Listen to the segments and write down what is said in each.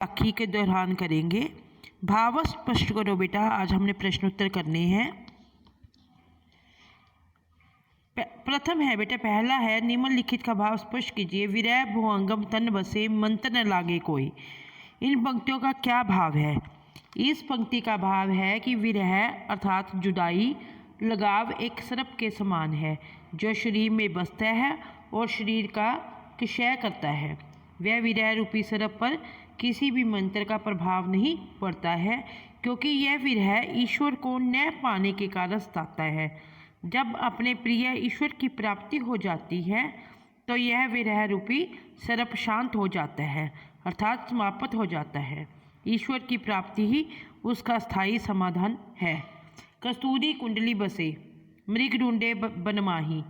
वाक्य के दौरान करेंगे। भाव स्पष्ट करो बेटा। आज हमने प्रश्नोत्तर करने हैं। प्रथम है बेटा, पहला है निम्नलिखित का भाव स्पष्ट कीजिए। विरह भुवंगम तन बसे मंत्र न लागे कोई। इन पंक्तियों का क्या भाव है? इस पंक्ति का भाव है कि विरह अर्थात जुदाई, लगाव एक सर्प के समान है जो शरीर में बसता है और शरीर का क्षय करता है। वह विरह रूपी सर्प पर किसी भी मंत्र का प्रभाव नहीं पड़ता है, क्योंकि यह विरह ईश्वर को न पाने के कारण सताता है। जब अपने प्रिय ईश्वर की प्राप्ति हो जाती है तो यह विरह रूपी सर्प शांत हो जाता है, अर्थात समाप्त हो जाता है। ईश्वर की प्राप्ति ही उसका स्थायी समाधान है। कस्तूरी कुंडली बसे मृग ढूंढे बनमाही।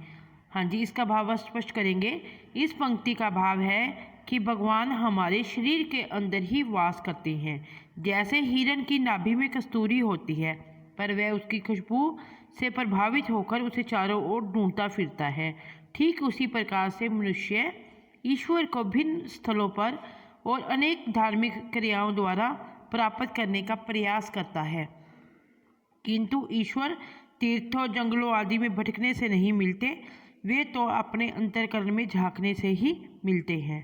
हाँ जी, इसका भाव स्पष्ट करेंगे। इस पंक्ति का भाव है कि भगवान हमारे शरीर के अंदर ही वास करते हैं। जैसे हिरण की नाभि में कस्तूरी होती है, पर वह उसकी खुशबू से प्रभावित होकर उसे चारों ओर ढूंढता फिरता है, ठीक उसी प्रकार से मनुष्य ईश्वर को भिन्न स्थलों पर और अनेक धार्मिक क्रियाओं द्वारा प्राप्त करने का प्रयास करता है, किंतु ईश्वर तीर्थों, जंगलों आदि में भटकने से नहीं मिलते, वे तो अपने अंतःकरण में झांकने से ही मिलते हैं।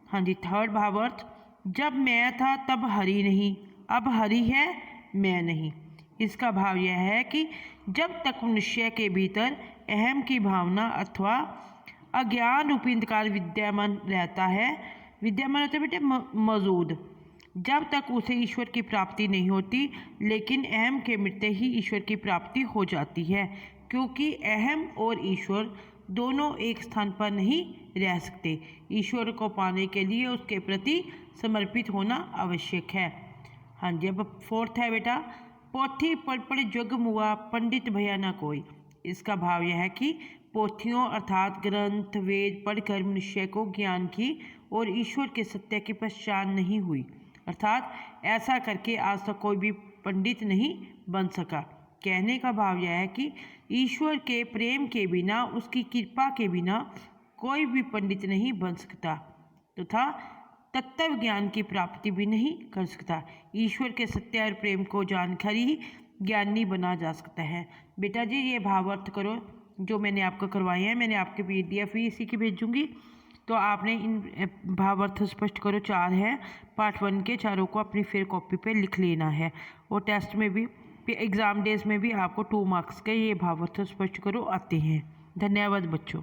हाँ जी, थर्ड भावार्थ, जब मैं था तब हरि नहीं, अब हरि है मैं नहीं। इसका भाव यह है कि जब तक मनुष्य के भीतर अहम की भावना अथवा अज्ञान रूपी अंधकार विद्यमान रहता है, विद्यमान होता है बेटे मौजूद, जब तक उसे ईश्वर की प्राप्ति नहीं होती, लेकिन अहम के मिटते ही ईश्वर की प्राप्ति हो जाती है, क्योंकि अहम और ईश्वर दोनों एक स्थान पर नहीं रह सकते। ईश्वर को पाने के लिए उसके प्रति समर्पित होना आवश्यक है। हाँ जी, अब फोर्थ है बेटा, पोथी पढ़ पढ़ जग मुआ पंडित भया ना कोई। इसका भाव यह है कि पोथियों अर्थात ग्रंथ वेद पढ़कर मनुष्य को ज्ञान की और ईश्वर के सत्य की पहचान नहीं हुई, अर्थात ऐसा करके आज तक कोई भी पंडित नहीं बन सका। कहने का भाव यह है कि ईश्वर के प्रेम के बिना, उसकी कृपा के बिना कोई भी पंडित नहीं बन सकता तथा तत्व ज्ञान की प्राप्ति भी नहीं कर सकता। ईश्वर के सत्य और प्रेम को जानकर ही ज्ञानी बना जा सकता है। बेटा जी, ये भावार्थ करो जो मैंने आपको करवाए हैं। मैंने आपके PDF भी इसी की भेजूंगी, तो आपने इन भावार्थ स्पष्ट करो 4 है, पार्ट 1 के चारों को अपनी फिर कॉपी पे लिख लेना है। और टेस्ट में भी, एग्ज़ाम डेज में भी आपको 2 मार्क्स के ये भावार्थ स्पष्ट करो आते हैं। धन्यवाद बच्चों।